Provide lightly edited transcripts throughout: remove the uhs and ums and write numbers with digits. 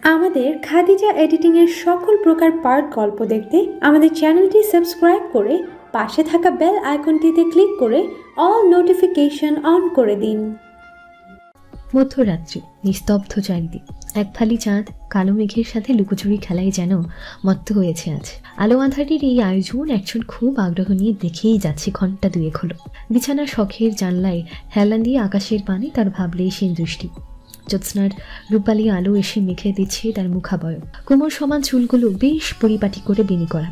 আমাদের খাদিজা এডিটিংয়ের সকল প্রকার পার্ট গল্প দেখতে আমাদের চ্যানেলটি সাবস্ক্রাইব করে পাশে থাকা বেল আইকনটিতে ক্লিক করে অল নোটিফিকেশন অন করে দিন। মধ্যরাত্রি, নিস্তব্ধ চারিদিক, এক ফালি চাঁদ কালো মেঘের সাথে লুকোচুরি খেলায় যেন মত্ত হয়েছে আজ। আলো আঁধারির এই আয়োজন একজন খুব আগ্রহ নিয়ে দেখেই যাচ্ছে। ঘন্টা দুয়েক হলো। বিছানার শখের জানলায় হেলান দিয়ে আকাশের পানে তার ভাবলেই সে দৃষ্টি। জ্যোৎস্নার রূপালী আলো এসে মেখে দিচ্ছে তার মুখাবয়ব। কোমর সমান চুলগুলো বেশ পরিপাটি করে বেনি করা।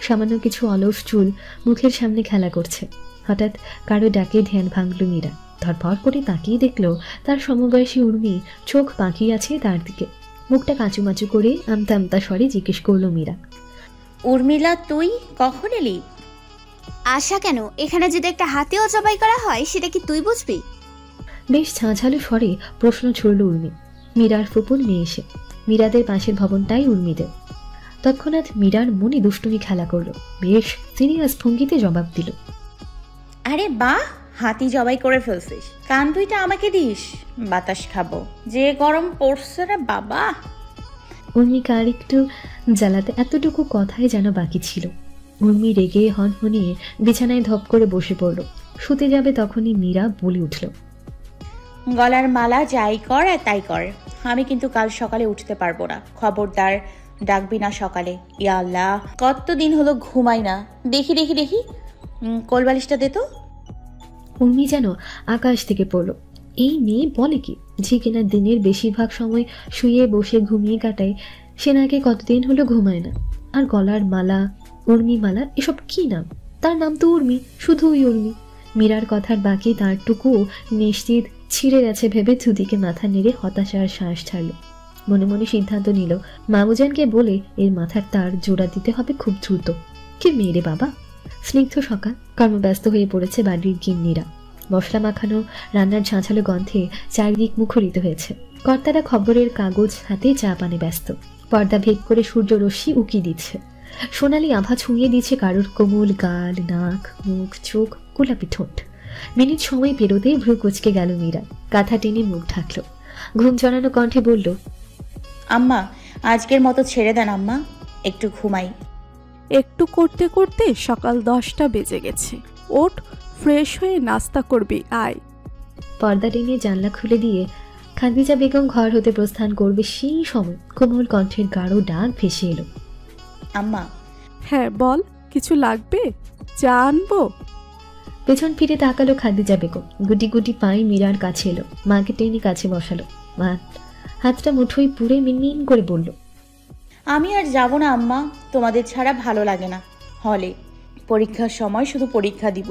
সামান্য কিছু অলস চুল মুখের সামনে খেলা করছে। হঠাৎ কারো ডাকে ধ্যান ভাঙল মীরা। ধরপড় করে তাকিয়ে দেখল তার সমবয়সী উর্মি চোখ বাঁকিয়ে আছে তার দিকে। মুখটা কাঁচুমাচু করে আমতা আমতা স্বরে জিজ্ঞেস করল মীরা, উর্মিলা, তুই কখন এলি? আশা কেন? এখানে যদি একটা হাতিও জবাই করা হয় সেটা কি তুই বুঝবি? বেশ ঝাঁঝালো স্বরে প্রশ্ন ছুড়ল উর্মি। মীরার ফুপুর মেয়ে এসে। মীরাদের পাশের ভবনটাই উর্মিদের। তৎক্ষণাৎ মীরার মনে দুষ্টুমি খেলা করলো। বেশ সিরিয়াস ভঙ্গিতে জবাব দিল, আরে বাহ, হাতি জবাই করে ফেলছিস। কান দুইটা আমাকে দিস, বাতাস খাবো। যে গরম পড়ছে রে বাবা। উর্মিকে আর একটু জ্বালাতে এতটুকু কথাই যেন বাকি ছিল। উর্মি রেগে হনহনিয়ে বিছানায় ধপ করে বসে পড়ল। শুতে যাবে তখনই মীরা বলে উঠল, গলার মালা যাই কর আর তাই কর, আমি কিন্তু কাল সকালে উঠতে পারবো না। খবরদার ডাকবি না সকালে। ইয়া আল্লাহ, কতদিন হলো ঘুমাই না। দেখি দেখি দেখি, কোলবালিশটা দে তো। উর্মি যেন আকাশ থেকে পড়ল। এই মেয়ে বলে কি, যে কিনা দিনের বেশিরভাগ সময় শুয়ে বসে ঘুমিয়ে কাটায়, সে নাকি কতদিন হলো ঘুমায় না। আর গলার মালা, উর্মি মালা, এসব কি নাম? তার নাম তো উর্মি, শুধুই উর্মি। মীরার কথার বাকি তারটুকুও নিশ্চিত ছিঁড়ে গেছে ভেবে দুদিকে মাথা নেড়ে হতাশার শ্বাস ছাড়ল। মনে মনে সিদ্ধান্ত নিল মামুজানকে বলে এর মাথার তার জোড়া দিতে হবে খুব দ্রুত। কি মেরে বাবা! স্নিগ্ধ সকাল, কর্মব্যস্ত হয়ে পড়েছে বাড়ির গিন্নিরা। মশলা মাখানো রান্নার ঝাঁঝালো গন্ধে চারিদিক মুখরিত হয়েছে। কর্তারা খবরের কাগজ হাতে চা পানে ব্যস্ত। পর্দা ভেদ করে সূর্য রশ্মি উকি দিচ্ছে। সোনালি আভা ছুঁয়ে দিচ্ছে কারোর কোমল গাল, নাক, মুখ, চোখ, গোলাপি ঠোঁট। মিনিট সময় পেরোতেই ভ্রু কুচকে গেল মীরা। কাঁথা টেনে মুখ ঢাকল। ঘুম জড়ানো কণ্ঠে বলল, আম্মা, আজকের মতো ছেড়ে দেন আম্মা, একটু ঘুমাই। একটু করতে করতে সকাল 10টা বেজে গেছে। ওঠ, ফ্রেশ হয়ে নাস্তা করবি, আয়। পর্দা টেনে জানলা খুলে দিয়ে খাদিজা বেগম ঘর হতে প্রস্থান করবে সেই সময় কোমল কণ্ঠের গাঢ় ডাক ভেসে এলো, আম্মা। হ্যাঁ বল, কিছু লাগবে? চা আনবো? পেছন ফিরে তাকালো খাদিজা বেগম। গুটি গুটি পায়ে মীরার কাছে এলো। মাকে টেনে কাছে বসালো। মা হাতটা মুঠোয় পুড়ে মিনমিন করে বলল, আমি আর যাব না আম্মা, তোমাদের ছাড়া ভালো লাগে না। হলে পরীক্ষার সময় শুধু পরীক্ষা দিব।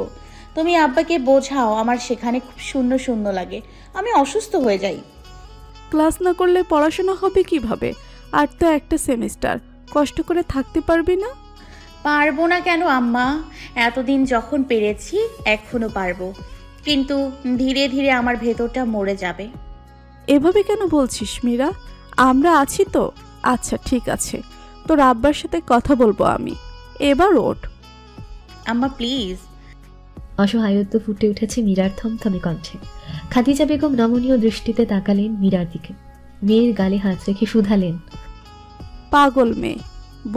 তুমি আব্বাকে বোঝাও, আমার সেখানে খুব শূন্য শূন্য লাগে, আমি অসুস্থ হয়ে যাই। ক্লাস না করলে পড়াশোনা হবে কিভাবে? আর তো একটা সেমিস্টার, কষ্ট করে থাকতে পারবি না? পারবো না কেন আম্মা? এতদিন যখন পেরেছি এখনো পারবো, কিন্তু ধীরে ধীরে আমার ভেতরটা মরে যাবে। এভাবে কেন বলছিস মীরা? আমরা আছি তো। আচ্ছা ঠিক আছে, তোর আব্বার সাথে কথা বলবো আমি। এবার ওঠ। আম্মা প্লিজ। অসহায়ত্ব ফুটে উঠেছে মীরার থমথমে কণ্ঠে। খাদিজা বেগম নমনীয় দৃষ্টিতে তাকালেন মীরার দিকে। মেয়ের গালে হাত রেখে শুধালেন, পাগল মেয়ে,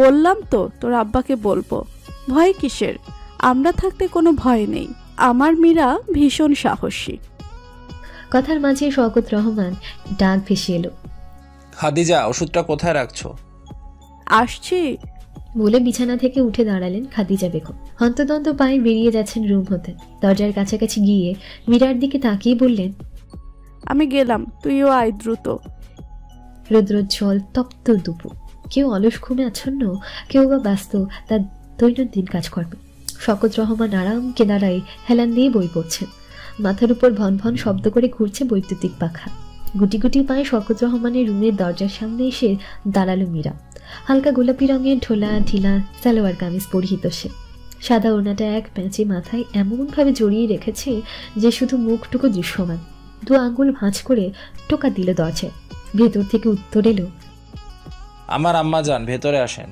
বললাম তো তোর আব্বাকে বলবো। ভয় কিসের? আমরা থাকতে কোনো ভয় নেই। আমার মীরা ভীষণ সাহসী। কথার মাঝে শওকত রহমান ডাক ভেসে এলো, খাদিজা, ওষুধটা কোথায় রাখছো? আসছি বলে বিছানা থেকে উঠে দাঁড়ালেন খাদিজা বেগম। হন্তদন্ত পায়ে বেরিয়ে যাচ্ছেন রুম হতে। দরজার কাছাকাছি গিয়ে মীরার দিকে তাকিয়ে বললেন, আমি গেলাম, তুইও আয় দ্রুত। রৌদ্রোজ্জ্বল তপ্ত দুপুর। কেউ অলস ঘুমে আচ্ছন্ন, কেউ বা ব্যস্ত তার দৈনন্দিন কাজকর্মে। শওকত রহমান আরাম কেনারায় হেলান দিয়ে বই পড়ছেন। মাথার উপর ভন ভন শব্দ করে ঘুরছে বৈদ্যুতিক পাখা। গুটি গুটি পায়ে শওকত রহমানের রুমের দরজার সামনে এসে দাঁড়ালো মীরা। হালকা গোলাপি রঙের ঢোলা ঢিলা সালোয়ার কামিজ পরিহিত সে। সাদা ওড়নাটা এক প্যাঁচে মাথায় এমনভাবে জড়িয়ে রেখেছে যে শুধু মুখটুকু দৃশ্যমান। 2 আঙ্গুল ভাঁজ করে টোকা দিল দরজায়। ভেতর থেকে উত্তর এলো, আমার আম্মা যান, ভেতরে আসেন।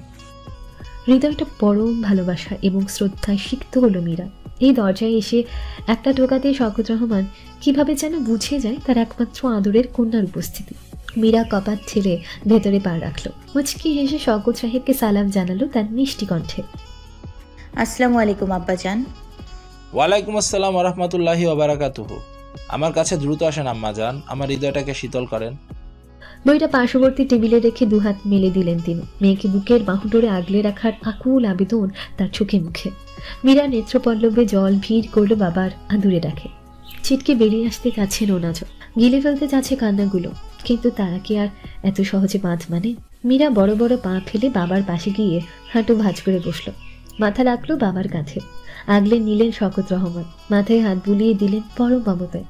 হৃদয়টা পরম ভালোবাসা এবং শ্রদ্ধায় সিক্ত হলো মীরা। এই দরজায় এসে একটা টোকাতে শওকত রহমান কিভাবে যেন বুঝে যায় তার একমাত্র আদরের কন্যার উপস্থিতি। মীরা কপাট ঠেলে ভেতরে পা রাখলো। মুচকি হেসে শওকত সাহেবকে সালাম জানালো তার মিষ্টি কণ্ঠে। আসসালামু আলাইকুম আব্বাজান। ওয়ালাইকুম আসসালাম ওরহমতুল্লাহি ওবারাকাতুহু। আমার কাছে দ্রুত আসেন আম্মাজান, আমার হৃদয়টাকে শীতল করেন। বইটা পার্শ্ববর্তী টেবিলে রেখে দুহাত মেলে দিলেন তিনি। মেয়েকে বুকের বাহু ধরে আগলে রাখার আকুল আবেদন তার চোখে মুখে। মীরা নেত্রপল্লবে জল ভিড় করলো বাবার আদুরে ডাকে। ছিটকে বেরিয়ে আসতে চাচ্ছে নোনাজ, গিলে ফেলতে চাচ্ছে কান্নাগুলো, কিন্তু তারা কি আর এত সহজে বাঁধ মানে? মীরা বড় বড় পা ফেলে বাবার পাশে গিয়ে হাঁটু ভাঁজ করে বসলো, মাথা রাখলো বাবার কাঁধে। আগলে নিলেন শওকত রহমান, মাথায় হাত বুলিয়ে দিলেন পরম মমতায়।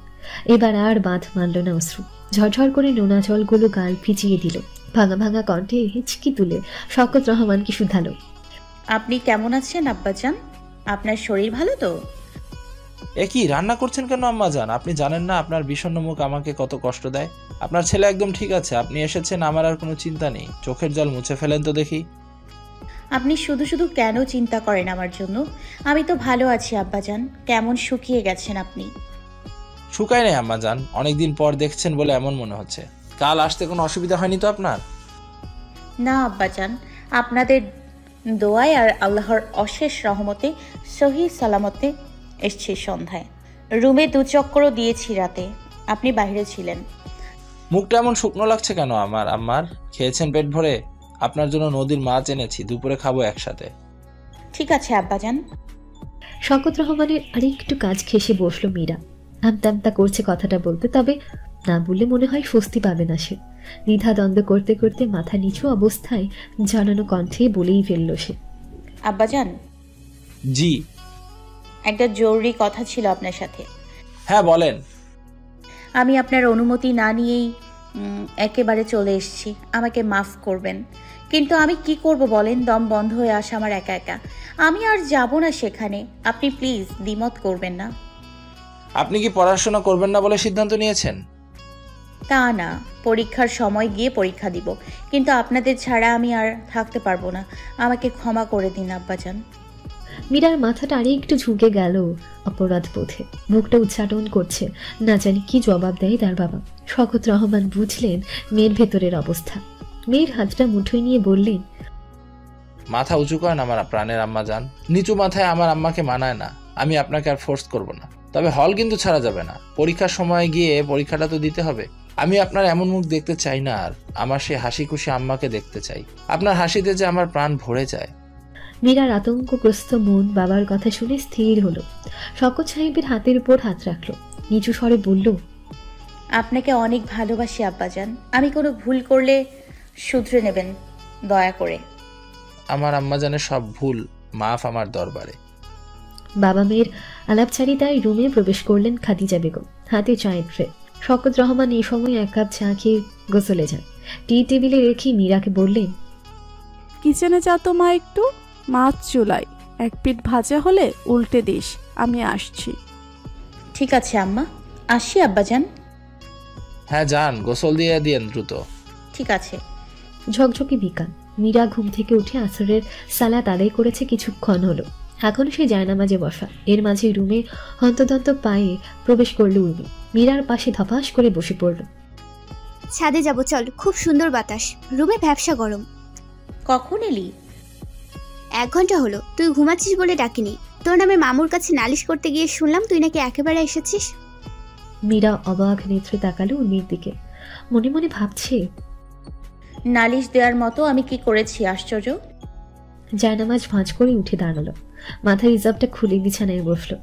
এবার আর বাঁধ মানল না অশ্রু। ঝরঝর করে নোনা জলগুলো গাল ভিজিয়ে দিল। ভাঙা ভাঙা কণ্ঠে হিচকি তুলে শওকত রহমানকে শুধালো, আপনি কেমন আছেন আব্বাজান? আপনার শরীর ভালো তো? এ কি রান্না করছেন কেন আম্মাজান? আপনি জানেন না আপনার বিষণ্ণ মুখ আমাকে কত কষ্ট দেয়? আপনার ছেলে একদম ঠিক আছে, আপনি এসেছেন, আমার আর কোনো চিন্তা নেই। চোখের জল মুছে ফেলেন তো দেখি। আপনি শুধু শুধু কেন চিন্তা করেন আমার জন্য? আমি তো ভালো আছি আব্বাজান। কেমন শুকিয়ে গেছেন আপনি? শুকায় নেই আম্মাজান, অনেকদিন পর দেখছেন বলে এমন মনে হচ্ছে। কাল আসতে কোনো অসুবিধা হয়নি তো আপনার? না আব্বাজান, আপনাদের দোয়ায় আর আল্লাহর অশেষ রহমতে সহি সালামতে এসছি সন্ধ্যায়। রুমে 2 চক্করও দিয়েছি রাতে। আপনি বাইরে ছিলেন। মুখটা এমন শুকনো লাগছে কেন আমার আম্মার? খেয়েছেন পেট ভরে? আপনার জন্য নদীর মাছ এনেছি, দুপুরে খাবো একসাথে। ঠিক আছে আব্বাজান। শওকত রহমানের আরেকটু কাজ ঘেঁষে বসলো মীরা। আমতা আমতা করছে কথাটা বলতে, তবে না বললে মনে হয় স্বস্তি পাবে না সে। দ্বিধা দ্বন্দ্ব করতে করতে মাথা নিচু অবস্থায় জানানো কণ্ঠে বলেই ফেলল সে, আব্বাজান, জি। একটা জরুরি কথা ছিল আপনার সাথে। হ্যাঁ বলেন। আমি আপনার অনুমতি না নিয়েই একেবারে চলে এসেছি। আমাকে মাফ করবেন, কিন্তু আমি কি করব বলেন? দম বন্ধ হয়ে আসা আমার একা একা। আমি আর যাব না সেখানে। আপনি প্লিজ দ্বিমত করবেন না। আপনি কি পড়াশোনা করবেন না বলে সিদ্ধান্ত নিয়েছেন? তা না, পরীক্ষার সময় গিয়ে পরীক্ষা দিব, কিন্তু আপনাদের ছাড়া আমি আর থাকতে পারবো না। আমাকে ক্ষমা করে দিন আব্বাজান। মীরার মাথাটা আরে একটু ঝুঁকে গেল অপরাধ বোধে। মুখটা উচ্চাটন করছে, না জানি কি জবাব দেয় তার বাবা। শওকত রহমান বুঝলেন মেয়ের ভেতরের অবস্থা। মেয়ের হাতটা মুঠোয় নিয়ে বললেন, মাথা উঁচু করেন আমার প্রাণের আম্মাজান। নিচু মাথায় আমার আম্মাকে মানায় না। আমি আপনাকে আর ফোর্স করব না, তবে হল কিন্তু ছাড়া যাবে না। পরীক্ষার সময় গিয়ে পরীক্ষাটা তো দিতে হবে। আমি আপনার এমন মুখ দেখতে চাই না আর। আমার সে হাসি খুশি আম্মাকে দেখতে চাই। আপনার হাসিতে যে আমার প্রাণ ভরে যায়। মীরার আতঙ্কগ্রস্ত মন বাবার কথা শুনে স্থির হলো। শওকত সাহেবের হাতের উপর হাত রাখলো, নিচু স্বরে বলল, আপনাকে অনেক ভালোবাসি আব্বাজান। আমি কোনো ভুল করলে শুধরে নেবেন দয়া করে। আমার আম্মাজানের সব ভুল মাফ আমার দরবারে। বাবা মেয়ের আলাপচারিতায় রুমে প্রবেশ করলেন খাদিজা বেগম, হাতে চায়ের ট্রে। শওকত রহমান এই সময় 1 কাপ চা খেয়ে গোসলে যান। টি টেবিলে রেখে মীরাকে বললেন, কিচেনে যা তো মা, একটু মাছ চুলাই 1 পিঠ ভাজা হলে উল্টে দিস, আমি আসছি। ঠিক আছে আম্মা, আসি আব্বাজান। হ্যাঁ যান, গোসল দিয়ে দিয়েন দ্রুত। ঠিক আছে। ঝকঝকে বিকাল। মীরা ঘুম থেকে উঠে আসরের সালাত আদায় করেছে কিছুক্ষণ হলো। এখন সে জায়নামাজে বসা। এর মাঝে রুমে হন্তদন্ত পায়ে প্রবেশ করল উর্মি। মীরার পাশে ধপাস করে বসে পড়ল। ছাদে যাব চল, খুব সুন্দর বাতাস, রুমে ভ্যাপসা গরম। কখন এলি? 1 ঘন্টা হলো। তুই ঘুমাচ্ছিস বলে ডাকিনি। তোর নামে মামুর কাছে নালিশ করতে গিয়ে শুনলাম তুই নাকি একেবারে এসেছিস। মীরা অবাক নেত্রে তাকালো উর্মির দিকে। মনে মনে ভাবছে, নালিশ দেওয়ার মতো আমি কি করেছি আশ্চর্য? জায়নামাজ ভাঁজ করে উঠে দাঁড়ালো, মাথার হিজাবটা খুলে বিছানায় বসলো।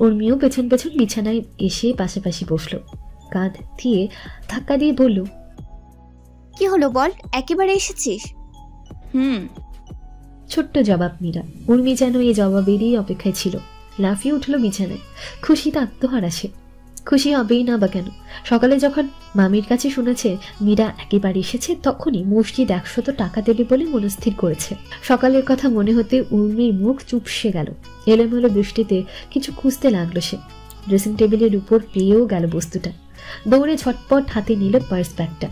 উর্মিও পেছন পেছন বিছানায় এসে পাশাপাশি বসলো। কাঁধ দিয়ে ধাক্কা দিয়ে বলল, কি হলো বল, একেবারে এসেছিস? ছোট্ট জবাব মীরা। উর্মি যেন এই জবাবেরই অপেক্ষায় ছিল। লাফিয়ে উঠলো বিছানায়। খুশিতে আত্মহারা সে। খুশি হবেই না বা কেন? সকালে যখন মামির কাছে শুনেছে মীরা একেবারে এসেছে, তখনই মসজিদ 100 টাকা দেবে বলে মনস্থির করেছে। সকালের কথা মনে হতে উর্মির মুখ চুপসে গেল। এলোমেলো দৃষ্টিতে কিছু খুঁজতে লাগলো সে। ড্রেসিং টেবিলের উপর পেয়েও গেল বস্তুটা। দৌড়ে ঝটপট হাতে নিল পার্স ব্যাগটা।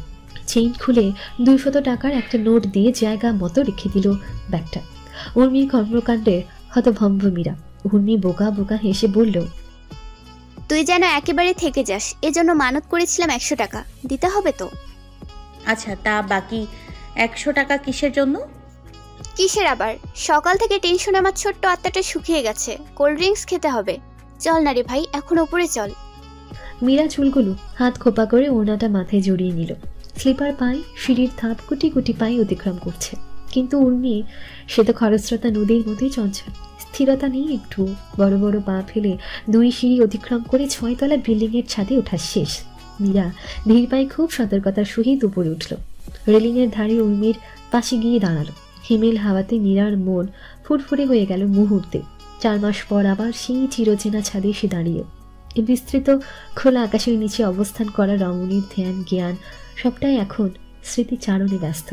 চেইন খুলে 200 টাকার একটা নোট দিয়ে জায়গা মতো রেখে দিল ব্যাগটা। উর্মির কর্মকাণ্ডে হতভম্ব মীরা। উর্মি বোকা বোকা হেসে বলল, তুই যেন একেবারে থেকে যাস, এজন্য মানত করেছিলাম 100 টাকা দিতে হবে তো। আচ্ছা, তা বাকি 100 টাকা কিসের জন্য? কিসের আবার? সকাল থেকে টেনশনে আমার ছোট্ট আত্মাটা শুকিয়ে গেছে। কোল্ড ড্রিঙ্কস খেতে হবে। চল না রে ভাই, এখন ওপরে চল। মীরা চুলগুলো হাত খোপা করে ওড়নাটা মাথায় জড়িয়ে নিল। স্লিপার পায়ে সিঁড়ির ধাপ কুটি কুটি পায়ে অতিক্রম করছে। কিন্তু উর্মি, সে তো খরস্রোতা নদীর মতোই চঞ্চল, স্থিরতা নেই একটু। বড় বড় পা ফেলে 2 সিঁড়ি অতিক্রম করে 6 তলা বিল্ডিংয়ের ছাদে ওঠা শেষ। মীরা ধীর পায়ে খুব সতর্কতার সহিত উপরে উঠল। রেলিংয়ের ধারে উর্মির পাশে গিয়ে দাঁড়ালো। হিমেল হাওয়াতে মীরার মন ফুরফুরে হয়ে গেল মুহূর্তে। 4 মাস পর আবার সেই চিরচেনা ছাদে সে দাঁড়িয়ে। এই বিস্তৃত খোলা আকাশের নিচে অবস্থান করা রমণীর ধ্যান জ্ঞান সবটাই এখন স্মৃতিচারণে ব্যস্ত।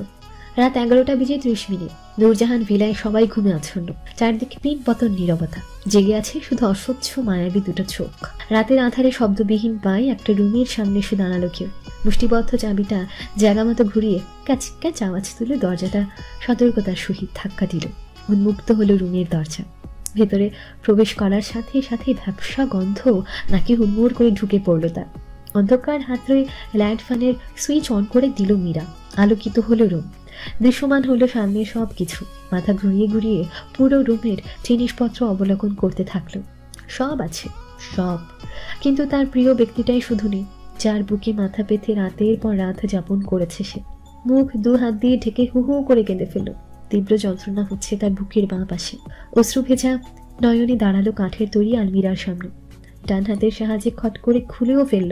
রাত 11:30। নূরজাহান ভিলায় সবাই ঘুমে আচ্ছন্ন। চারদিকে পিনপতন নীরবতা। জেগে আছে শুধু অস্বচ্ছ মায়াবী দুটো চোখ। রাতের আধারে শব্দবিহীন পায়ে একটা রুমের সামনে এসে দাঁড়ালো কেউ। মুষ্টিবদ্ধ চাবিটা জায়গা মতো ঘুরিয়ে ক্যাচ ক্যাচ আওয়াজ তুলে দরজাটা সতর্কতার সহিত ধাক্কা দিল। উন্মুক্ত হলো রুমের দরজা। ভেতরে প্রবেশ করার সাথে সাথে ভ্যাপসা গন্ধ নাকি হুড়মুড় করে ঢুকে পড়ল তার। অন্ধকার হাতে ল্যান্ড ফ্যানের সুইচ অন করে দিল মীরা। আলোকিত হলো রুম। দৃশ্যমান হলো সামনে সব কিছু। মাথা ঘুরিয়ে ঘুরিয়ে পুরো রুমের জিনিসপত্র অবলোকন করতে থাকলো। সব আছে, সব, কিন্তু তার প্রিয় ব্যক্তিটাই শুধু নেই, যার বুকে মাথা পেতে রাতের পর রাত যাপন করেছে সে। মুখ 2 হাত দিয়ে ঢেকে হু হু করে কেঁদে ফেলল। তীব্র যন্ত্রণা হচ্ছে তার বুকের বাঁ পাশে। অশ্রু ভেজা নয়নে দাঁড়ালো কাঠের তৈরি আলমিরার সামনে। ডান হাতের সাহায্যে খট করে খুলেও ফেলল।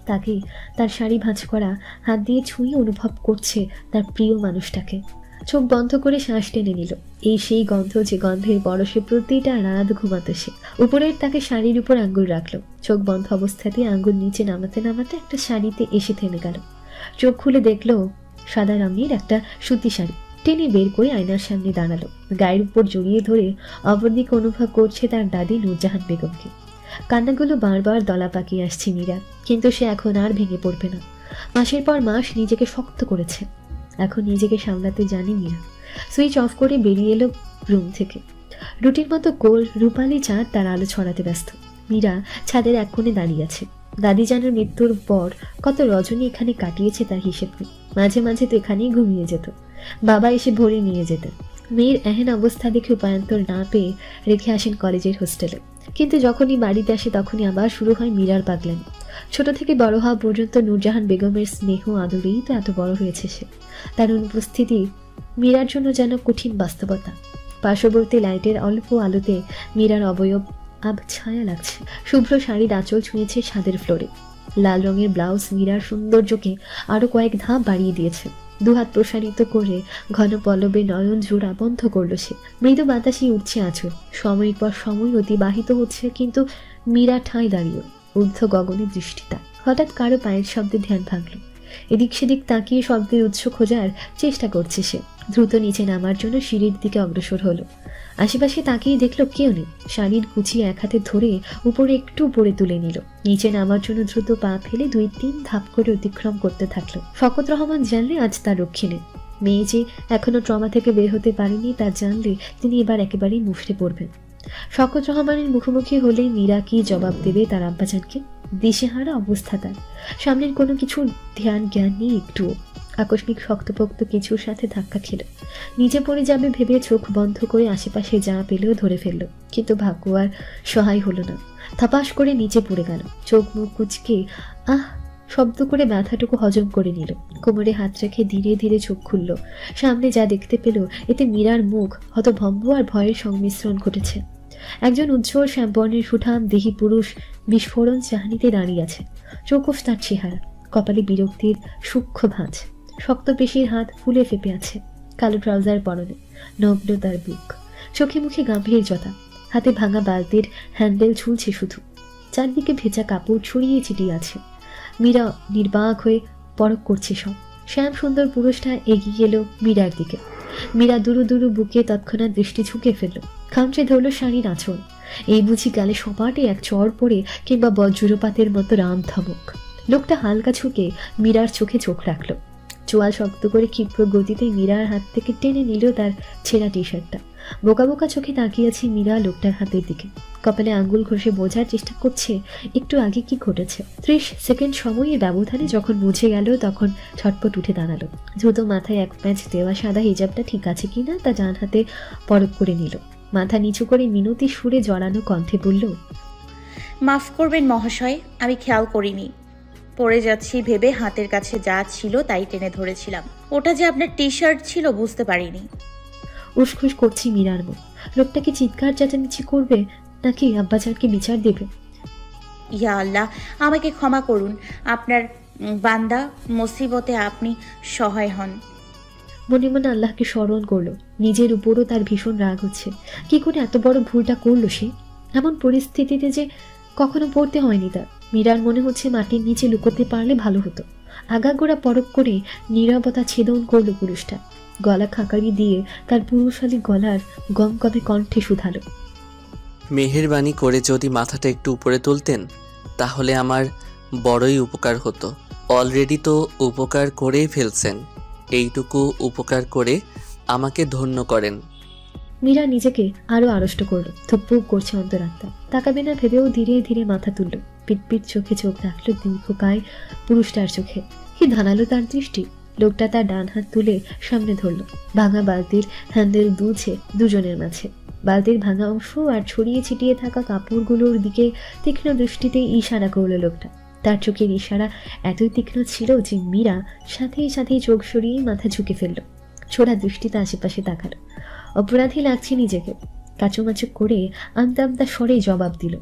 তাকে তার শাড়ি ভাঁজ করা হাত দিয়ে ছুঁয়ে অনুভব করছে তার প্রিয় মানুষটাকে। চোখ বন্ধ করে শ্বাস টেনে নিল। এই সেই গন্ধ যে গন্ধের বরসে প্রতিটা রাত ঘুমাতে সে। উপরের তাকে শাড়ির উপর আঙ্গুল রাখলো। চোখ বন্ধ অবস্থাতে আঙ্গুল নিচে নামাতে নামাতে একটা শাড়িতে এসে থেমে গেল। চোখ খুলে দেখলো সাদা রঙের একটা সুতি শাড়ি। টেনে বের করে আয়নার সামনে দাঁড়ালো। গায়ের উপর জড়িয়ে ধরে অপরদিকে অনুভব করছে তার দাদি নূরজাহান বেগমকে। কান্নাগুলো বারবার দলা পাকিয়ে আসছে মীরা, কিন্তু সে এখন আর ভেঙে পড়বে না। মাসের পর মাস নিজেকে শক্ত করেছে, এখন নিজেকে সামলাতে জানে মীরা। সুইচ অফ করে বেরিয়ে এলো রুম থেকে। রুটির মতো গোল রূপালি চাঁদ তার আলো ছড়াতে ব্যস্ত। মীরা ছাদের এক কোণে দাঁড়িয়ে আছে। দাদি জানার মৃত্যুর পর কত রজনী এখানে কাটিয়েছে তার হিসেব নেই। মাঝে মাঝে তো এখানেই ঘুমিয়ে যেত। বাবা এসে ভরে নিয়ে যেতেন। মেয়ের এহেন অবস্থা দেখে উপায়ন্তর না পেয়ে রেখে আসেন কলেজের হোস্টেলে। কিন্তু যখনই বাড়িতে আসে তখনই আবার শুরু হয় মীরার পাগলামি। ছোট থেকে বড় হওয়া পর্যন্ত নূরজাহান বেগমের স্নেহ আদরেই তো এত বড় হয়েছে সে। তার অনুপস্থিতি মীরার জন্য যেন কঠিন বাস্তবতা। পার্শ্ববর্তী লাইটের অল্প আলোতে মীরার অবয়ব আব ছায়া লাগছে। শুভ্র শাড়ির আঁচল ছুঁয়েছে ছাদের ফ্লোরে। লাল রঙের ব্লাউজ মীরার সৌন্দর্যকে আরো কয়েক ধাপ বাড়িয়ে দিয়েছে। 2 হাত প্রসারিত করে ঘন পল্লবে নয়ন জোড়া বন্ধ করল সে। মৃদু বাতাসে উঠছে আঁচল। সময়ের পর সময় অতিবাহিত হচ্ছে, কিন্তু মীরা ঠাঁই দাঁড়িয়ে, ঊর্ধ্ব গগনে দৃষ্টিটা। হঠাৎ কারো পায়ের শব্দে ধ্যান ভাঙল। এদিক সেদিক তাকিয়ে শব্দের উৎস খোঁজার চেষ্টা করছে সে। দ্রুত নিচে নামার জন্য সিঁড়ির দিকে অগ্রসর হলো। আশেপাশে তাকিয়ে দেখলো কেউ নেই। শাড়ির কুচি এক হাতে ধরে উপরে একটু উপরে তুলে নিল। নিচে নামার জন্য দ্রুত পা ফেলে 2-3 ধাপ করে অতিক্রম করতে থাকলো। শকত রহমান জানলে আজ তার রক্ষী নেই। মেয়ে যে এখনো ট্রমা থেকে বের হতে পারেনি তা জানলে তিনি এবার একেবারেই মুষড়ে পড়বেন। শকত রহমানের মুখোমুখি হলে মীরা কি জবাব দেবে তার আব্বাজানকে? দিশেহারা অবস্থা তার। সামনের কোনো কিছুর ধ্যান জ্ঞান নেই একটুও। আকস্মিক শক্তপোক্ত কিছুর সাথে ধাক্কা খেল। নিচে পড়ে যাবে ভেবে চোখ বন্ধ করে আশেপাশে যা পেলেও ধরে ফেলল, কিন্তু ভাগ্য আর সহায় হলো না। থাপাস করে নিচে পড়ে গেল। চোখ মুখ কুচকে আহ শব্দ করে ব্যথাটুকু হজম করে নিল। কোমরে হাত রেখে ধীরে ধীরে চোখ খুলল। সামনে যা দেখতে পেল এতে মীরার মুখ হতভম্ব আর ভয়ের সংমিশ্রণ ঘটেছে। একজন উজ্জ্বল শ্যামবর্ণের সুঠাম দেহী পুরুষ বিস্ফোরণ চাহনিতে দাঁড়িয়ে আছে। চৌকস তার চেহারা, কপালে বিরক্তির সূক্ষ্ম ভাঁজ। শক্ত পেশির হাত ফুলে ফেপে আছে। কালো ট্রাউজার পরনে, নগ্ন তার বুক। চোখে মুখে গাম্ভীর্যতা। হাতে ভাঙা বালতির হ্যান্ডেল ঝুলছে শুধু। চারদিকে ভেজা কাপড় ছড়িয়ে ছিটিয়ে আছে। মীরা নির্বাক হয়ে পরখ করছে সব। শ্যাম সুন্দর পুরুষটা এগিয়ে এলো মীরার দিকে। মীরা দুরু দুরু বুকে তৎক্ষণাৎ দৃষ্টি ঝুঁকে ফেলল। খামচে ধরল শাড়ির আঁচল। এই বুঝি গালে সপাটে এক চড় পড়ে কিংবা বজ্রপাতের মতো রাম ধমক। লোকটা হালকা ঝুঁকে মীরার চোখে চোখ রাখল। চোয়াল শক্ত করে ক্ষিপ্র গতিতে মীরার হাত থেকে টেনে নিল তার ছেঁড়া টি শার্টটা। বোকা বোকা চোখে তাকিয়েছে মীরা লোকটার হাতের দিকে। কপালে আঙ্গুল ঘষে বোঝার চেষ্টা করছে একটু আগে কি ঘটেছে। 30 সেকেন্ড সময়ের ব্যবধানে যখন বুঝে গেল তখন ছটপট উঠে দাঁড়ালো। দ্রুত মাথায় এক প্যাঁচ দেওয়া সাদা হিজাবটা ঠিক আছে কিনা তা ডান হাতে পরখ করে নিল। মাথা নিচু করে মিনতি সুরে জড়ানো কণ্ঠে বলল, মাফ করবেন মহাশয়, আমি খেয়াল করিনি। পড়ে যাচ্ছি ভেবে হাতের কাছে যা ছিল তাই টেনে ধরেছিলাম। ওটা যে আপনার টি শার্ট ছিল বুঝতে পারিনি। উসখুস করছি মীরার মুখ। লোকটাকে চিৎকার চেঁচামেচি করবে নাকি আব্বাজানকে বিচার দেবে? ইয়া আল্লাহ, আমাকে ক্ষমা করুন। আপনার বান্দা মুসিবতে আপনি সহায় হন। মনে মনে আল্লাহকে স্মরণ করলো। নিজের উপরও তার ভীষণ রাগ হচ্ছে। কি করে এত বড় ভুলটা করলো সে? এমন পরিস্থিতিতে যে কখনো পড়তে হয়নি তার। মীরার মনে হচ্ছে মাটির নিচে লুকোতে পারলে ভালো হতো। আগাগোড়া পরখ করে নীরবতা ছেদন করলো পুরুষটা। গলা খাকারি দিয়ে তার পুরুষালী গলার গমগমে কণ্ঠে শুধালো, মেহেরবানি করে যদি মাথাটা একটু উপরে তুলতেন তাহলে আমার বড়ই উপকার হতো। অলরেডি তো উপকার করেই ফেলছেন, এইটুকু উপকার করে আমাকে ধন্য করেন। মীরা নিজেকে আরো আড়ষ্ট করলো। থুপ্পুক করছে অন্তরাত্মা। তাকাবে না ভেবেও ধীরে ধীরে মাথা তুলল। পিটপিট চোখে চোখ রাখলো দীর্ঘকায় পুরুষটার চোখে। কি ধানালো তার দৃষ্টি। লোকটা তার ডান হাত তুলে সামনে ধরল। ভাঙা বালতির হ্যান্ডেল দুলছে দুজনের মাঝে। বালতির ভাঙা অংশ আর ছড়িয়ে ছিটিয়ে থাকা কাপড়গুলোর দিকে তীক্ষ্ণ দৃষ্টিতে ইশারা করলো লোকটা। তার চোখের ইশারা এতই তীক্ষ্ণ ছিল যে মীরা সাথেই সাথেই চোখ সরিয়ে মাথা ঝুঁকে ফেলল। ছোড়া দৃষ্টিতে আশেপাশে তাকালো। অপরাধী লাগছে নিজেকে। কাচুমাচু করে আমতা আমতা স্বরে জবাব দিল,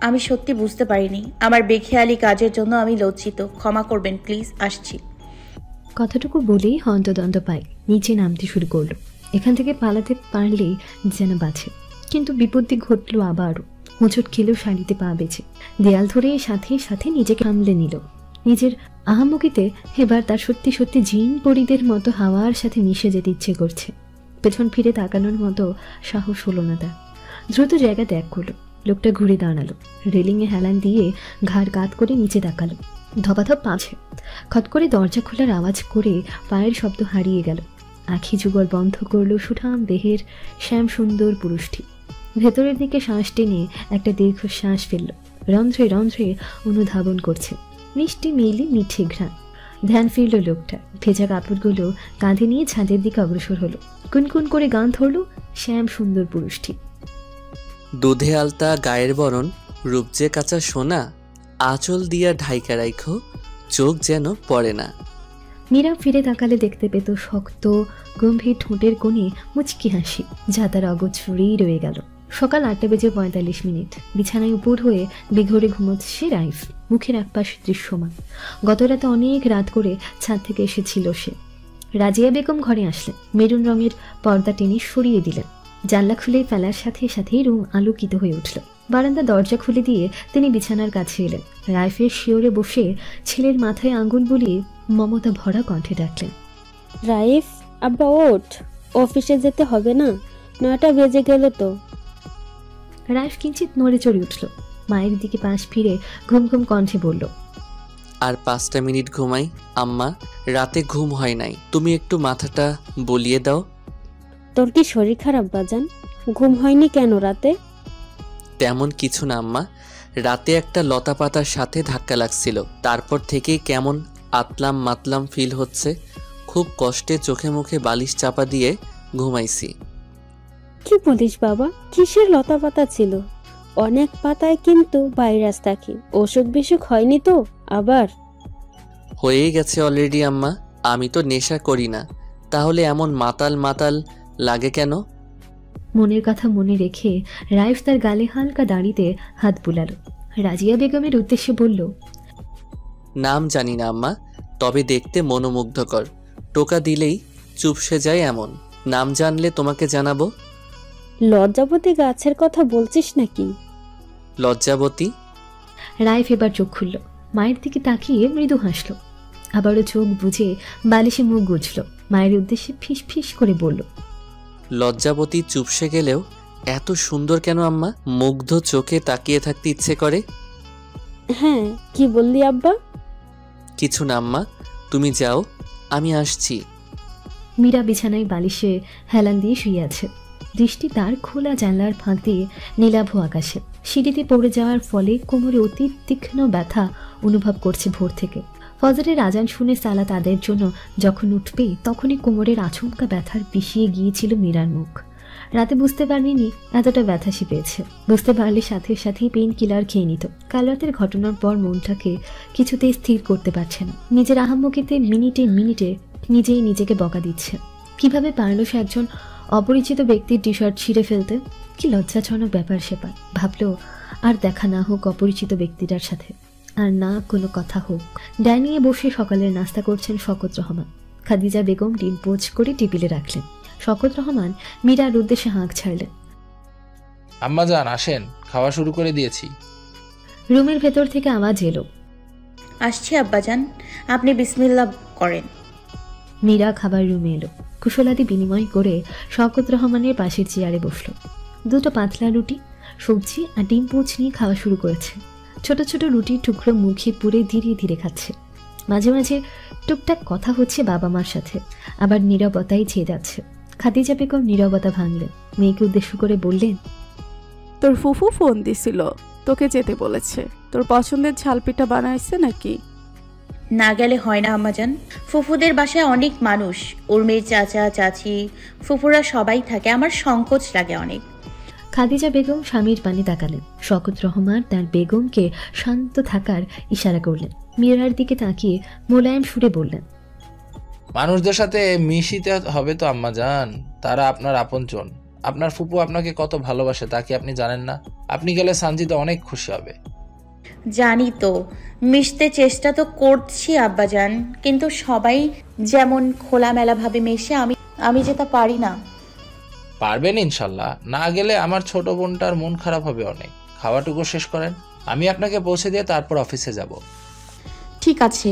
আমি সত্যি বুঝতে পারিনি। আমার বেখেয়ালি কাজের জন্য আমি লজ্জিত। ক্ষমা করবেন প্লিজ, আসছি। কথাটুকু বলেই হন্তদন্ত পায় নিচে নামতে শুরু করলো। এখান থেকে পালাতে পারলেই যেন বাঁচে। কিন্তু বিপত্তি ঘটল আবারও। হোঁচট খেলেও শাড়িতে পা বেছে দেয়াল ধরে সাথে সাথে নিজেকে সামলে নিল। নিজের আহামুকিতে এবার তার সত্যি সত্যি জিন পরিদের মতো হাওয়ার সাথে মিশে যেতে ইচ্ছে করছে। পেছন ফিরে তাকানোর মতো সাহস হলো না তার। দ্রুত জায়গা ত্যাগ করলো। লোকটা ঘুরে দাঁড়ালো। রেলিংয়ে হেলান দিয়ে ঘাড় কাত করে নিচে তাকালো। ধপাধপ পাছে। খট করে দরজা খোলার আওয়াজ করে পায়ের শব্দ হারিয়ে গেল। আখি যুগল বন্ধ করলো সুঠাম দেহের শ্যাম সুন্দর পুরুষটি। ভেতরের দিকে শ্বাস টেনে একটা দীর্ঘ শ্বাস ফেলল। রন্ধ্রে রন্ধ্রে অনুধাবন করছে মিষ্টি মেলি মিঠে ঘ্রাণ। ধ্যান ফিরল লোকটা। ভেজা কাপড়গুলো কাঁধে নিয়ে ছাদের দিকে অগ্রসর হলো। কুনকুন করে গান ধরল শ্যাম সুন্দর পুরুষটি। দুধে আলতা গায়ের বরণ, রূপ যে কাঁচা সোনা, আঁচল দিয়া ঢাইকা রাইখো, চোখ যেন পড়ে না। মীরা ফিরে তাকালে দেখতে পেত শক্ত গম্ভীর ঠোঁটের কোণে মুচকি হাসি, যা তার অগোচরেই রয়ে গেল। সকাল 8:45। বিছানায় উপর হয়ে বেঘরে ঘুমোচ্ছে রাইফ। মুখের একপাশ দৃশ্যমান। গতরাতে অনেক রাত করে ছাদ থেকে এসেছিল সে। রাজিয়া বেগম ঘরে আসলেন। মেরুন রঙের পর্দা টেনে সরিয়ে দিলেন। জানলা খুলে ফেলার সাথে সাথেই রুম আলোকিত হয়ে উঠল। বারান্দা দরজা খুলে দিয়ে তিনি বিছানার কাছে এলেন। রাইফের শিওরে বসে ছেলের মাথায় আঙ্গুল বুলিয়ে মমতা ভরা কণ্ঠে ডাকলেন, রাইফ, আব্বা ওঠ, অফিসে যেতে হবে না, 9টা বেজে গেল তো। রাইফ কিঞ্চিত নড়ে চড়ে উঠল। মায়ের দিকে পাশ ফিরে ঘুম ঘুম কণ্ঠে বলল, আর 5টা মিনিট ঘুমাই আম্মা, রাতে ঘুম হয় নাই, তুমি একটু মাথাটা বলিয়ে দাও। তোর কি শরীর খারাপ বাজান? ঘুম হয়নি কেন রাতে? তেমন কিছু না আম্মা, রাতে একটা লতা পাতার সাথে ধাক্কা লাগছিল, তারপর থেকেই কেমন আতলাম মাতলাম ফিল হচ্ছে। খুব কষ্টে চোখে মুখে বালিশ চাপা দিয়ে ঘুমাইছি। কি বলিস বাবা, কিসের লতা পাতা ছিল? অনেক পাতায় কিন্তু ভাইরাস থাকে। অসুখ বিসুখ হয়নি তো আবার? হয়েই গেছে অলরেডি আম্মা, আমি তো নেশা করি না, তাহলে এমন মাতাল মাতাল লাগে কেন? মনের কথা মনে রেখে রাইফ তার গালে হালকা দাড়িতে হাত বুলালো। রাজিয়া বেগমের উদ্দেশ্যে বলল, নাম জানি না আম্মা, তবে দেখতে মনোমুগ্ধকর। টোকা দিলেই চুপসে যায় এমন। নাম জানলে তোমাকে জানাবো। লজ্জাবতী গাছের কথা বলছিস নাকি? লজ্জাবতী? রাইফ এবার চোখ খুলল। মায়ের দিকে তাকিয়ে মৃদু হাসল। আবারও চোখ বুজে বালিশে মুখ গুজল। মায়ের উদ্দেশ্যে ফিস ফিস করে বলল, লজ্জাবতী চুপসে গেলেও এত সুন্দর কেন আম্মা? মুগ্ধ চোখে তাকিয়ে থাকতে ইচ্ছে করে। হ্যাঁ, কি বললি আব্বা? কিছু না আম্মা, তুমি যাও, আমি আসছি। মীরা বিছানায় বালিশে হেলান দিয়ে শুয়ে আছে। দৃষ্টি তার খোলা জানলার ফাঁক দিয়ে নীলাভ আকাশে। সিঁড়িতে পড়ে যাওয়ার ফলে কোমরে অতি তীক্ষ্ণ ব্যথা অনুভব করছে ভোর থেকে। ফজরের আজান শুনে সালা তাদের জন্য যখন উঠবে তখনই কোমরের আচমকা ব্যথার পিষিয়ে গিয়েছিল মীরার মুখ। রাতে বুঝতে পারেনি এতটা ব্যথা সে পেয়েছে। বুঝতে পারলে সাথে সাথেই পেইন কিলার খেয়ে নিত। কাল রাতের ঘটনার পর মনটাকে কিছুতেই স্থির করতে পারছে না। নিজের আহাম্মকিতে মিনিটে মিনিটে নিজেই নিজেকে বকা দিচ্ছে। কিভাবে পারল সে একজন অপরিচিত ব্যক্তির টি শার্ট ছিঁড়ে ফেলতে? কি লজ্জাজনক ব্যাপার সেপার। ভাবলো আর দেখা না হোক অপরিচিত ব্যক্তিটার সাথে, আর না কোনো কথা হোক। ডাইনিংয়ে বসে সকালের নাস্তা করছেন শওকত রহমান। খাদিজা বেগম ডিম পোচ করে টেবিলে রাখলেন। শওকত রহমান মীরার উদ্দেশ্যে হাঁক ছাড়লেন। আম্মাজান আসেন, খাওয়া শুরু করে দিয়েছি। রুমের ভেতর থেকে আওয়াজ এলো, আসছি আব্বাজান, আপনি বিসমিল্লাহ করেন। মীরা খাবার রুমে এলো। কুশলাদি বিনিময় করে শওকত রহমানের পাশের চেয়ারে বসলো। দুটো পাতলা রুটি, সবজি আর ডিম পোচ নিয়ে খাওয়া শুরু করেছে। ছোট ছোট রুটির টুকরো মুখে পুরে ধীরে ধীরে খাচ্ছে। মাঝে মাঝে টুকটাক কথা হচ্ছে বাবা মার সাথে, আবার নীরবতাই ছেয়ে যাচ্ছে। খাদিজা বেগম নীরবতা ভাঙলেন। মেয়েকে উদ্দেশ্য করে বললেন, তোর ফুফু ফোন দিছিল, তোকে যেতে বলেছে। তোর পছন্দের ঝালপিঠা বানাইছে নাকি? না গেলে হয় না আম্মাজান, ফুফুদের বাসায় অনেক মানুষ, উর্মির চাচা চাচি ফুফুরা সবাই থাকে, আমার সংকোচ লাগে অনেক। খাদিজা বেগম স্বামীর পানে তাকালেন। শওকত রহমান তার বেগমকে শান্ত থাকার ইশারা করলেন। মীরার দিকে তাকিয়ে মোলায়েম সুরে বললেন, মানুষদের সাথে মিশিতে হবে তো আম্মাজান, তারা আপনার আপনজন। আপনার ফুপু আপনাকে কত ভালোবাসে তা কি আপনি জানেন না? আপনি গেলে সানজিদা অনেক খুশি হবে। জানি তো, মিশতে চেষ্টা তো করছি আব্বাজান, কিন্তু সবাই যেমন খোলামেলা ভাবে মেশে আমি যেটা পারি না। পারবেন ইনশাল্লাহ। না গেলে আমার ছোট বোনটার মন খারাপ হবে অনেক। খাওয়াটুকু শেষ করেন, আমি আপনাকে পৌঁছে দিয়ে তারপর অফিসে যাব। ঠিক আছে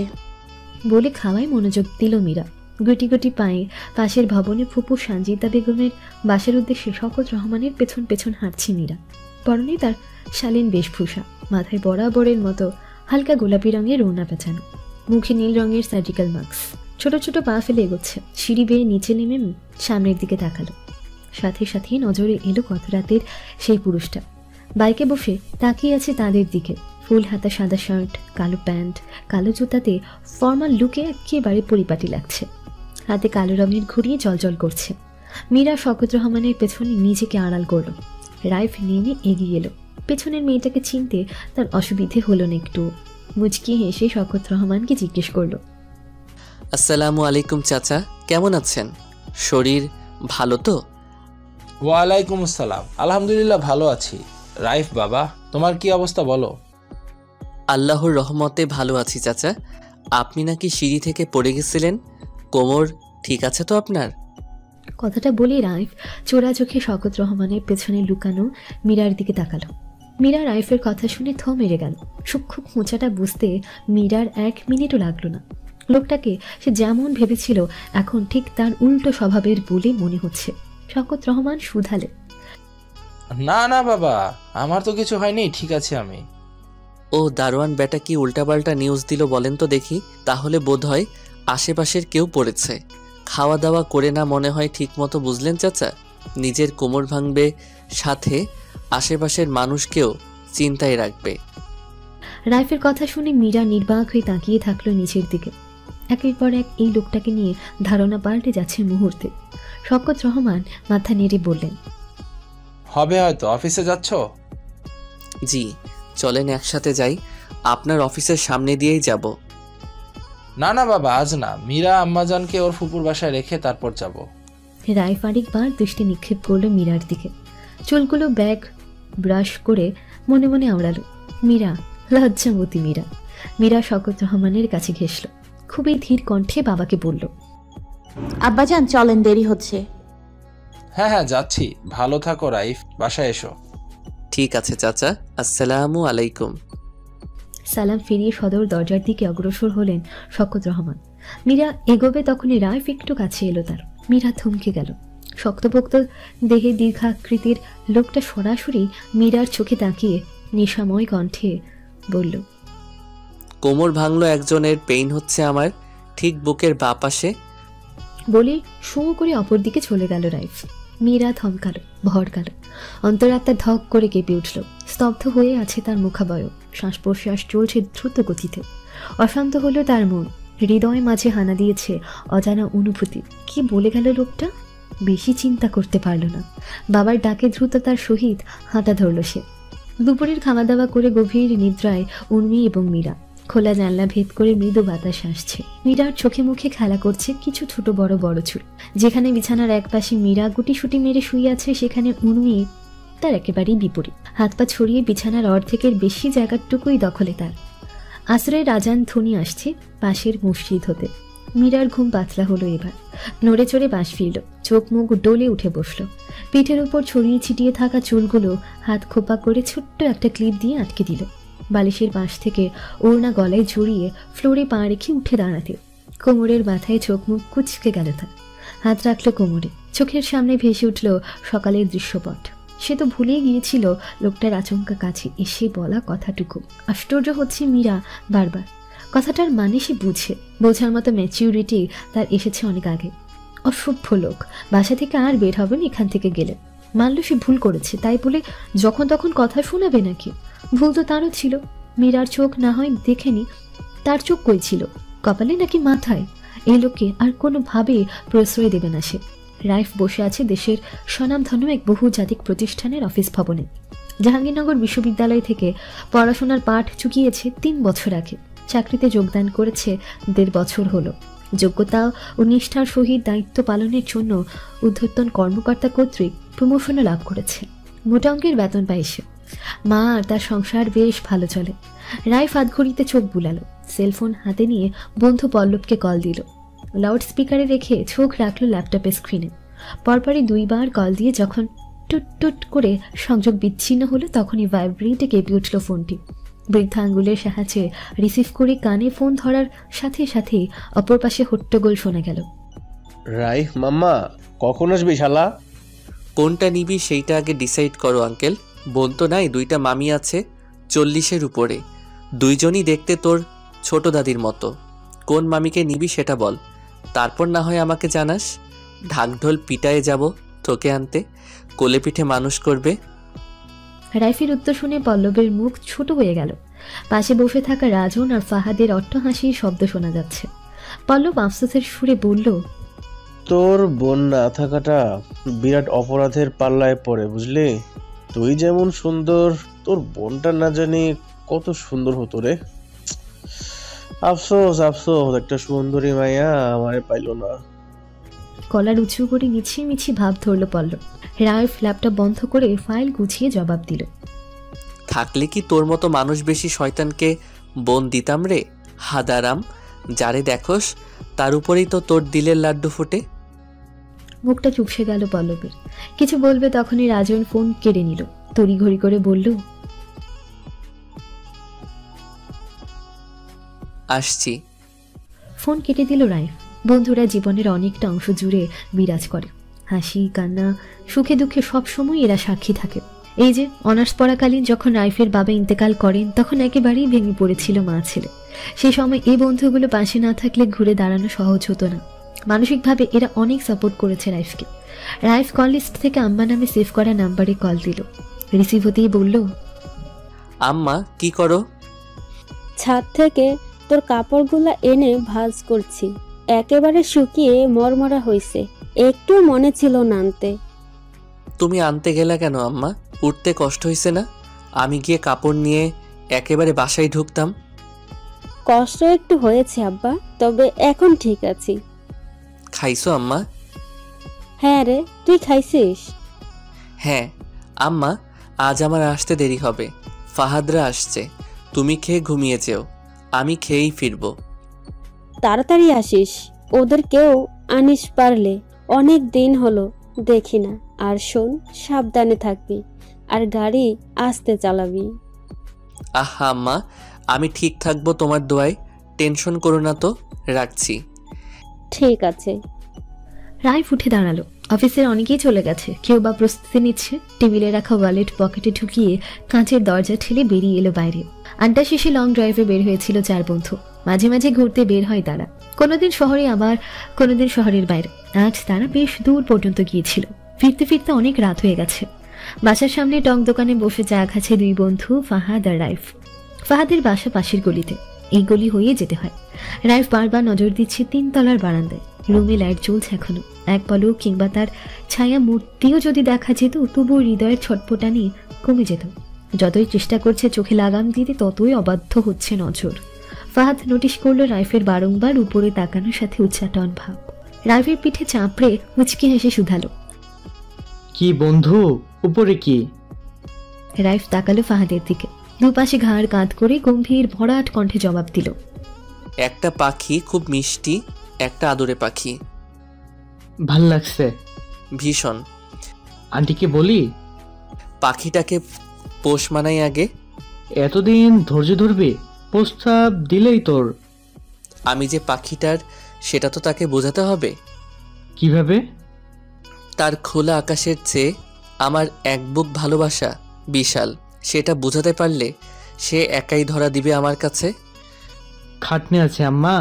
বলে খাওয়ায় মনোযোগ দিল মীরা। গুটি গুটি পায়ে পাশের ভবনে ফুপু সানজিদা বেগমের বাসার উদ্দেশ্যে শওকত রহমানের পেছন পেছন হাঁটছে মীরা। পরনে তার শালীন বেশভূষা, মাথায় বরাবরের মতো হালকা গোলাপি রঙের ওড়না পেঁচানো, মুখে নীল রঙের সার্জিক্যাল মাস্ক। ছোট ছোট পা ফেলে এগোচ্ছে। সিঁড়ি বেয়ে নিচে নেমে সামনের দিকে তাকালো। সাথে সাথে নজরে এলো গত রাতের সেই পুরুষটা। বাইকে বসে তাকিয়ে আছে তাদের দিকে। ফুল হাতা সাদা শার্ট, কালো প্যান্ট, কালো জুতাতে ফর্মাল লুকে একেবারে পরিপাটি লাগছে। হাতে কালো রঙের ঘুড়ি জলজল করছে। মীরা শওকত রহমানের পেছনে নিজেকে আড়াল করল। রাইফ নেমে এগিয়ে এলো। পেছনের মেয়েটাকে চিনতে তার অসুবিধে হলো না একটু। মুচকি হেসে শওকত রহমানকে জিজ্ঞেস করলো, আসসালামু আলাইকুম চাচা, কেমন আছেন? শরীর ভালো তো? ওয়ালাইকুম আসসালাম, আলহামদুলিল্লাহ ভালো আছি। রাইফ বাবা, তোমার কি অবস্থা বলো? আল্লাহর রহমতে ভালো আছি চাচা। আপনি নাকি সিঁড়ি থেকে পড়ে গেছিলেন, কোমর ঠিক আছে তো আপনার? কথাটা বলে রাইফ চোরা চোখে শওকত রহমানের পেছনে লুকানো মীরার দিকে তাকালো। মীরা রাইফের কথা শুনে থ মেরে গেল। সূক্ষ্ম খোঁচাটা বুঝতে মীরার 1 মিনিটও লাগলো না। লোকটাকে সে যেমন ভেবেছিল এখন ঠিক তার উল্টো স্বভাবের বলে মনে হচ্ছে। শওকত রহমান শুধালে, না না বাবা, আমার তো কিছু হয়নি, ঠিক আছে আমি। ও দারোয়ান বেটা কি উল্টাপাল্টা নিউজ দিল বলেন তো দেখি? তাহলে বোধহয় আশেপাশের কেউ পড়েছে। খাওয়া দাওয়া করে না মনে হয় ঠিক মতো, বুঝলেন চাচা? নিজের কোমর ভাঙবে, সাথে আশেপাশের মানুষকেও চিন্তায় রাখবে। রাইফের কথা শুনে মীরা নির্বাক হয়ে তাকিয়ে থাকলো নিচের দিকে। একের পর এক এই লোকটাকে নিয়ে ধারণা পাল্টে যাচ্ছে মুহূর্তে। শওকত রহমান মাথা নেড়ে বললেন, হবে হয়তো। অফিসে যাচ্ছ? জি, চলেন একসাথে যাই। আপনার অফিসের সামনে দিয়েই যাব। না না বাবা, আজ না। মীরা আম্মাজানকে ওর ফুপুর বাসায় রেখে তারপর যাব। রাইফ আরেকবার দৃষ্টি নিক্ষেপ করলো মীরার দিকে। চুলগুলো ব্যাগ ব্রাশ করে মনে মনে আওড়ালো। মীরা, লজ্জাবতী মীরা। মীরা শওকত রহমানের কাছে ঘেঁষল। খুবই ধীর কণ্ঠে বাবাকে বলল, আব্বাজান চলেন, দেরি হচ্ছে। হ্যাঁ হ্যাঁ যাচ্ছি। ভালো থাকো রাইফ, বাসায় এসো। ঠিক আছে চাচা, আসসালামু আলাইকুম। সালাম ফিরিয়ে সদর দরজার দিকে অগ্রসর হলেন শওকত রহমান। মীরা এগোবে তখনই রাইফ একটু কাছে এলো তার। মীরা থমকে গেল। শক্তপোক্ত দেহে দীর্ঘাকৃতির লোকটা সরাসরি মীরার চোখে তাকিয়ে নেশাময় কণ্ঠে বলল, কোমর ভাঙলো একজনের, পেইন হচ্ছে আমার, ঠিক বুকের বাঁ পাশে। বলে শোঁ করে অপর দিকে চলে গেল রাইফ। মীরা থমকালো, ভড়কালো, অন্তরাত্মা ধক করে কেঁপে উঠল। স্তব্ধ হয়ে আছে তার মুখাবয়ব, শ্বাস প্রশ্বাস চলছে দ্রুত গতিতে। অশান্ত হলো তার মন, হৃদয় মাঝে হানা দিয়েছে অজানা অনুভূতি। কি বলে গেল লোকটা? বেশি চিন্তা করতে পারল না। বাবার ডাকে দ্রুত তার সহিত হাঁটা ধরল সে। দুপুরের খাওয়া দাওয়া করে গভীর নিদ্রায় উর্মি এবং মীরা। খোলা জানলা ভেদ করে মৃদু বাতাস আসছে। মীরার চোখে মুখে খেলা করছে কিছু ছোট বড় বড় চুল। যেখানে বিছানার এক পাশে মীরা গুটিসুটি মেরে শুয়ে আছে, সেখানে উর্মি তার একেবারেই বিপরীত। হাত পা ছড়িয়ে বিছানার অর্ধেকের বেশি জায়গাটুকুই দখলে তার। আসরের আজান ধ্বনি আসছে পাশের মসজিদ হতে। মীরার ঘুম পাতলা হলো এবার। নড়ে চড়ে বাঁশ ফিরল, চোখ মুখ ডোলে উঠে বসল। পিঠের উপর ছড়িয়ে ছিটিয়ে থাকা চুলগুলো হাত খোপা করে ছোট্ট একটা ক্লিপ দিয়ে আটকে দিল। বালিশের পাশ থেকে ওড়না গলায় জড়িয়ে ফ্লোরে পা রেখে উঠে দাঁড়াতে। কোমরের মাথায় চোখ মুখ কুচকে গেল তার। হাত রাখলো কোমরে। চোখের সামনে ভেসে উঠল সকালের দৃশ্যপট। সে তো ভুলেই গিয়েছিল লোকটার আচমকা কাছে এসে বলা কথাটুকু। আশ্চর্য হচ্ছে মীরা বারবার। কথাটার মানে সে বোঝার মতো ম্যাচিউরিটি তার এসেছে অনেক আগে। অসভ্য লোক, বাসা থেকে আর বের হবে না এখান থেকে গেলে। মানলো সে ভুল করেছে, তাই বলে যখন তখন কথা শোনাবে নাকি? ভুল তো তারও ছিল। মীরার চোখ না হয় দেখেনি, তার চোখ কই ছিল? কপালে নাকি মাথায়? এই লোককে আর কোনোভাবে প্রশ্রয় দেবে না সে। রাইফ বসে আছে দেশের স্বনামধন্য এক বহুজাতিক প্রতিষ্ঠানের অফিস ভবনে। জাহাঙ্গীরনগর বিশ্ববিদ্যালয় থেকে পড়াশোনার পাঠ চুকিয়েছে 3 বছর আগে। চাকরিতে যোগদান করেছে 1.5 বছর হলো। যোগ্যতা ও নিষ্ঠার সহিত দায়িত্ব পালনের জন্য ঊর্ধ্বতন কর্মকর্তা কর্তৃক প্রমোশনও লাভ করেছে। মোটা অঙ্কের বেতন পায় সে। মা আর তার সংসার বেশ ভালো চলে। রাইফ হাতঘড়িতে চোখ বুলালো। সেলফোন হাতে নিয়ে বন্ধু পল্লবকে কল দিল। লাউড স্পিকারে রেখে চোখ রাখলো ল্যাপটপের স্ক্রিনে। পরপরই 2 বার কল দিয়ে যখন টুট টুট করে সংযোগ বিচ্ছিন্ন হলো, তখনই ভাইব্রেটে কেঁপে উঠল ফোনটি। বৃদ্ধা আঙ্গুলের সাহায্যে রিসিভ করে কানে ফোন ধরার সাথে সাথে অপর পাশে হট্টগোল শোনা গেল। রাইফ মাম্মা, কখন আসবি শালা? কোনটা নিবি সেইটা আগে ডিসাইড করো আঙ্কেল। বোন তো নাই, 2টা মামি আছে 40-এর উপরে। 2জনই দেখতে তোর ছোট দাদির মতো। কোন মামিকে নিবি সেটা বল, তারপর না হয় আমাকে জানাস। ঢাকঢোল পিটায়ে যাব তোকে আনতে, কোলে পিঠে মানুষ করবে। রাইফের উত্তর শুনে পল্লবের মুখ ছোট হয়ে গেল। পাশে বসে থাকা রাজন আর ফাহাদের অট্টহাসির শব্দ শোনা যাচ্ছে। পল্লব আফসোসের সুরে বলল, তোর বোন না থাকাটা বিরাট অপরাধের পাল্লায় পড়ে, বুঝলি? তুই যেমন সুন্দর, তোর বোনটা না জানি কত সুন্দর হতো রে। আফসোস আফসোস, একটা সুন্দরী মাইয়া আমারে পাইলো না। কলার উঁচু করে মিছি মিছি ভাব ধরল পল্লব। রাইফ ল্যাপটপ বন্ধ করে ফাইল গুছিয়ে জবাব দিল, থাকলে কি তোর মতো মানুষ বেশি শয়তানকে বোন দিতাম রে হাদারাম। যারে দেখোস তার উপরেই তো তোর দিলের লাড্ডু ফোটে। মুখটা চুপসে গেল পল্লবের। কিছু বলবে তখনই রাজন ফোন কেড়ে নিল। তড়িঘড়ি করে বলল, আসছি। ফোন কেটে দিল রাইফ। বন্ধুরা জীবনের অনেকটা অংশ জুড়ে বিরাজ করে। হাসি কান্না সুখে দুঃখে সবসময় এরা সাক্ষী থাকে। এই যে অনার্স পড়াকালীন যখন রাইফের বাবা ইন্তেকাল করেন, তখন একেবারেই ভেঙে পড়েছিল মা ছেলে। সেই সময় এই বন্ধুগুলো পাশে না থাকলে ঘুরে দাঁড়ানো সহজ হতো না। মানসিকভাবে এরা অনেক সাপোর্ট করেছে রাইফকে। রাইফ কল লিস্ট থেকে আম্মা নামে সেভ করা নাম্বারে কল দিল। রিসিভ হতেই বলল, আম্মা কি করো? ছাদ থেকে তোর কাপড়গুলা এনে ভাঁজ করছি। একেবারে শুকিয়ে মরমরা হইছে, একটু মনে ছিল না আনতে। তুমি আনতে গেলা কেন আম্মা? উঠতে কষ্ট হয়েছে না? আমি গিয়ে কাপড় নিয়ে একেবারে বাসায় ঢুকতাম। কষ্ট একটু হয়েছে আব্বা, তবে এখন ঠিক আছি। খাইছো আম্মা? হ্যাঁ রে, তুই খাইছিস? হ্যাঁ আম্মা, আজ আমার আসতে দেরি হবে। ফাহাদরা আসছে, তুমি খেয়ে ঘুমিয়ে যেও, আমি খেয়েই ফিরবো। তাড়াতাড়ি আসিস, ওদেরকেও আনিস পারলে। অনেক দিন হলো দেখি না। আর শোন, সাবধানে থাকবি, আর গাড়ি আস্তে চালাবি। আহা আম্মা, আমি ঠিক থাকবো তোমার দোয়ায়, টেনশন করো না তো। রাখছি। ঠিক আছে। রাইফ উঠে দাঁড়ালো। অফিসের অনেকেই চলে গেছে, কেউ বা প্রস্তুতি নিচ্ছে। টেবিলে রাখা ওয়ালেট পকেটে ঢুকিয়ে কাঁচের দরজা ঠেলে বেরিয়ে এলো বাইরে। আড্ডা শেষে লং ড্রাইভে বের হয়েছিল 4 বন্ধু। মাঝে মাঝে ঘুরতে বের হয় তারা। কোনোদিন শহরে, আবার কোনোদিন শহরের বাইরে। আজ তারা বেশ দূর পর্যন্ত গিয়েছিল। ফিরতে ফিরতে অনেক রাত হয়ে গেছে। বাসার সামনে টং দোকানে বসে চা খাচ্ছে দুই বন্ধু, ফাহাদ আর রাইফ। ফাহাদের বাসা পাশের গলিতে, এই গলি হয়ে যেতে হয়। রাইফ বারবার নজর দিচ্ছে 3 তলার বারান্দায়। রুমে লাইট জ্বলছে এখনো। এক পলক কিংবা তার ছায়া মূর্তিও যদি দেখা যেত, তবুও হৃদয়ের ছটপটানি কমে যেত। যতই চেষ্টা করছে চোখে লাগাম দিতে, ততই অবাধ্য হচ্ছে নজর। ফাহাদ নোটিশ করলো রাইফের বারংবার উপরে তাকানোর সাথে উচ্চাটন ভাব। রাইফের পিঠে চাপড়ে মুচকি হেসে শুধালো, কি বন্ধু, উপরে কি? রাইফ তাকালো ফাহাদের দিকে। দুপাশে ঘাড় কাঁধ করে গম্ভীর ভরাট কণ্ঠে জবাব দিল, একটা পাখি, খুব মিষ্টি একটা আদুরে পাখি। ভাল লাগছে ভীষণ। আন্টিকে বলি পাখিটাকে পোষ মানাই আগে। এতদিন ধৈর্য ধরবি? প্রস্তাব দিলেই তোর। আমি যে পাখিটার সেটা তো তাকে বোঝাতে হবে। কিভাবে? তার খোলা আকাশের চেয়ে আমার এক বুক ভালোবাসা বিশাল, সেটা বোঝাতে পারলে সে একাই ধরা দিবে আমার কাছে। খাটনি আছে আম্মা।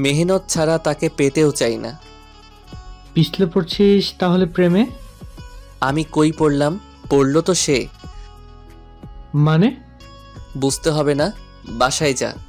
মেহনত ছাড়া তাকে পেতেও চাই না। পিছলে পড়ছিস তাহলে প্রেমে? আমি কই পড়লাম, পড়লো তো সে। মানে? বুঝতে হবে না, বাসায় যা।